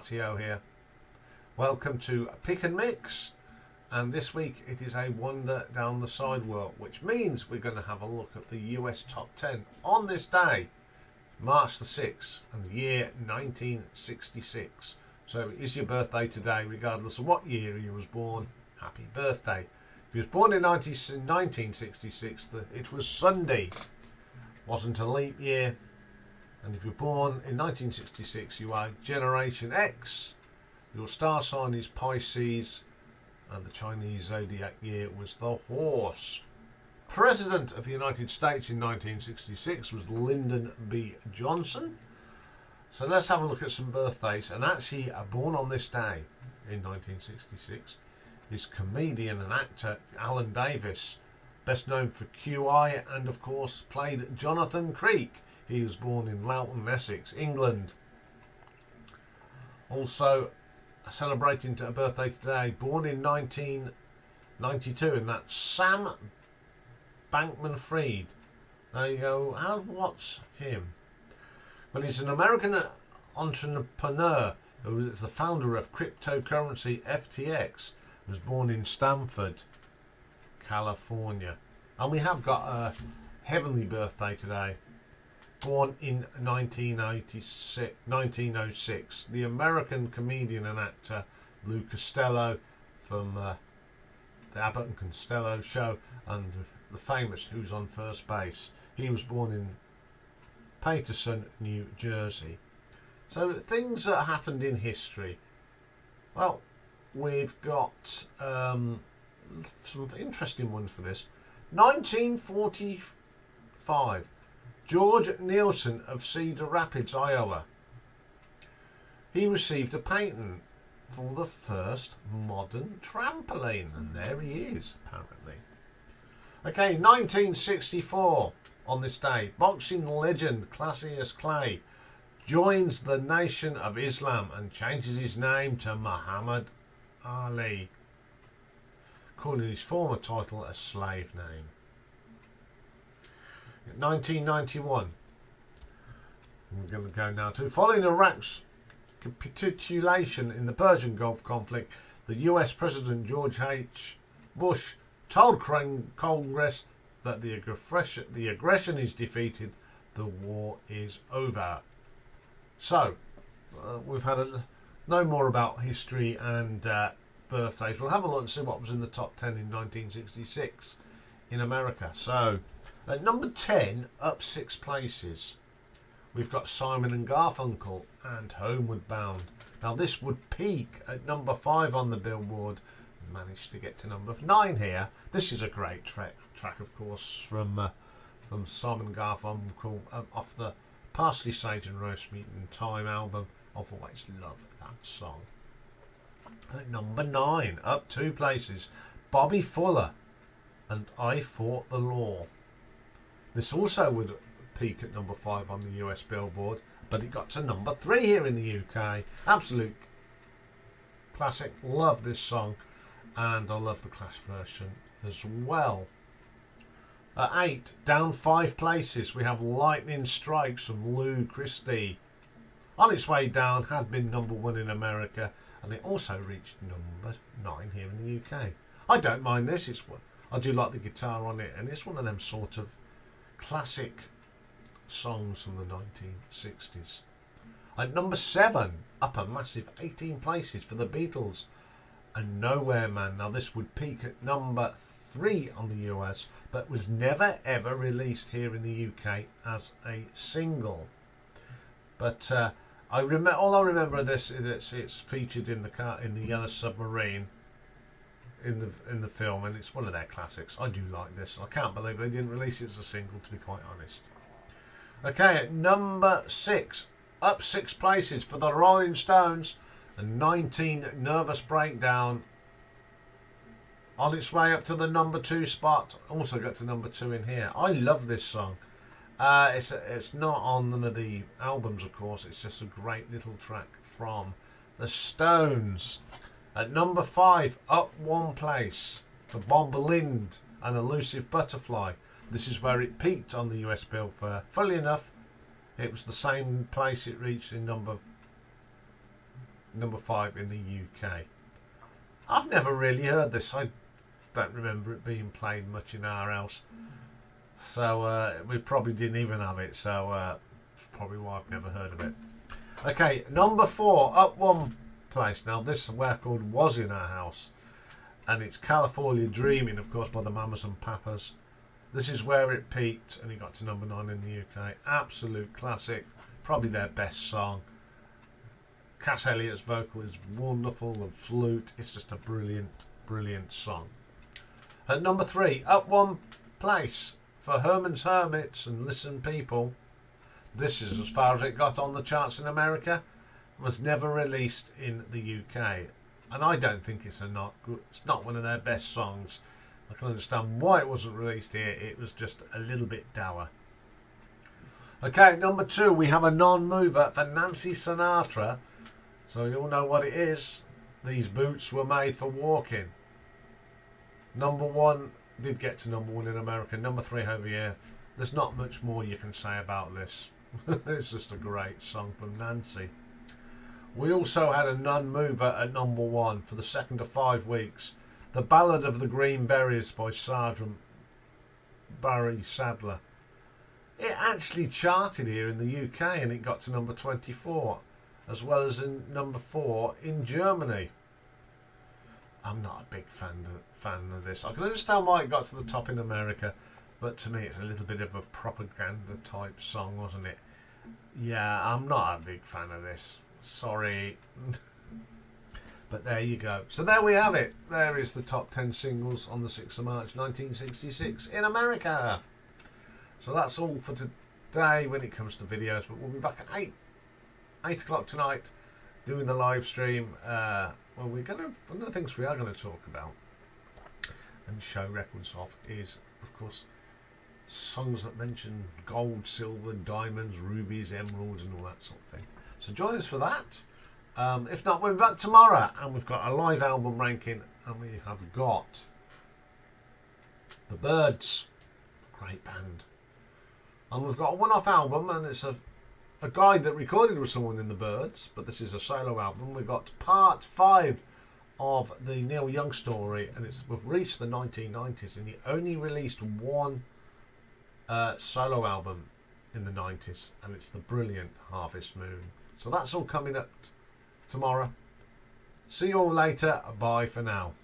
RTO here. Welcome to Pick and Mix, and this week it is a wander down the sidewalk, which means we're going to have a look at the US top 10 on this day, March the 6th, and the year 1966. So it is your birthday today, regardless of what year you was born. Happy birthday. If you was born in 1966, it was Sunday, wasn't a leap year. And if you're born in 1966, you are Generation X. Your star sign is Pisces, and the Chinese zodiac year was the horse. President of the United States in 1966 was Lyndon B. Johnson. So let's have a look at some birthdays. And actually, born on this day in 1966 is comedian and actor Alan Davis, best known for QI, and of course played Jonathan Creek. He was born in Loughton, Essex, England. Also celebrating a birthday today, born in 1992, and that's Sam Bankman-Fried. Now you go, what's him? Well, he's an American entrepreneur who is the founder of cryptocurrency FTX. He was born in Stanford, California. And we have got a heavenly birthday today. Born in 1906, the American comedian and actor Lou Costello from the Abbott and Costello show and the famous Who's on First Base. He was born in Paterson, New Jersey. So things that happened in history. Well, we've got some interesting ones for this. 1945. George Nielsen of Cedar Rapids, Iowa. He received a patent for the first modern trampoline, and there he is, apparently. Okay, 1964, on this day, boxing legend Cassius Clay joins the Nation of Islam and changes his name to Muhammad Ali, calling his former title a slave name. 1991, we're going to go now to, following Iraq's capitulation in the Persian Gulf conflict, the US President George H. Bush told Congress that the aggression is defeated, the war is over. So, we've had no more about history and birthdays. We'll have a look and see what was in the top 10 in 1966 in America. So, at number 10, up 6 places, we've got Simon and Garfunkel and Homeward Bound. Now this would peak at number 5 on the Billboard and managed to get to number 9 here. This is a great track of course, from Simon and Garfunkel off the Parsley, Sage and Roast Meat and Thyme album. I've always loved that song. At number 9, up 2 places, Bobby Fuller and I Fought the Law. This also would peak at number 5 on the US Billboard, but it got to number 3 here in the UK. Absolute classic. Love this song, and I love the Clash version as well. At 8, down 5 places, we have Lightning Strikes from Lou Christie. On its way down, had been number 1 in America, and it also reached number 9 here in the UK. I don't mind this. I do like the guitar on it, and it's one of them sort of classic songs from the 1960s. At number 7, up a massive 18 places for the Beatles and Nowhere Man. Now this would peak at number 3 on the US, but was never ever released here in the UK as a single. But all I remember of this is it's featured in the Yellow Submarine in the film, and it's one of their classics. I do like this. I can't believe they didn't release it as a single, to be quite honest. Okay, at number 6, up 6 places for the Rolling Stones and 19, Nervous Breakdown. On its way up to the number 2 spot, also got to number 2 in here. I love this song. It's not on none of the albums, of course. It's just a great little track from the Stones. At number 5, up 1 place for Bob Lind and Elusive Butterfly. This is where it peaked on the US Billboard. Funnily enough, it was the same place it reached in number number 5 in the UK. I've never really heard this. I don't remember it being played much in our house. So we probably didn't even have it. So that's probably why I've never heard of it. Okay, number 4, up one place. Now this record was in our house. And it's California Dreaming, of course, by the Mamas and Papas. This is where it peaked and it got to number 9 in the UK. Absolute classic. Probably their best song. Cass Elliott's vocal is wonderful. The flute. It's just a brilliant, brilliant song. At number 3, up one place for Herman's Hermits and Listen People. This is as far as it got on the charts in America. Was never released in the UK. And I don't think it's not one of their best songs. I can understand why it wasn't released here. It was just a little bit dour. Okay, number 2, we have a non-mover for Nancy Sinatra. So you all know what it is. These boots were made for walking. Number 1 did get to number 1 in America. Number 3 over here. There's not much more you can say about this. It's just a great song from Nancy. We also had a non-mover at number 1 for the second of 5 weeks. The Ballad of the Green Berries by Sergeant Barry Sadler. It actually charted here in the UK and it got to number 24, as well as in number 4 in Germany. I'm not a big fan of this. I can understand why it got to the top in America, but to me it's a little bit of a propaganda type song, wasn't it? Yeah, I'm not a big fan of this. Sorry. But there you go. So there we have it. There is the top 10 singles on the 6th of March 1966 in America. So that's all for today when it comes to videos. But we'll be back at 8 o'clock tonight doing the live stream. Well, one of the things we are going to talk about and show records of is, of course, songs that mention gold, silver, diamonds, rubies, emeralds and all that sort of thing. So join us for that. If not, we'll be back tomorrow and we've got a live album ranking and we have got The Byrds, great band, and we've got a one-off album and it's a guy that recorded with someone in The Byrds, but this is a solo album. We've got part 5 of the Neil Young story and we've reached the 1990s and he only released one solo album in the 90s and it's the brilliant Harvest Moon. So that's all coming up tomorrow. See you all later. Bye for now.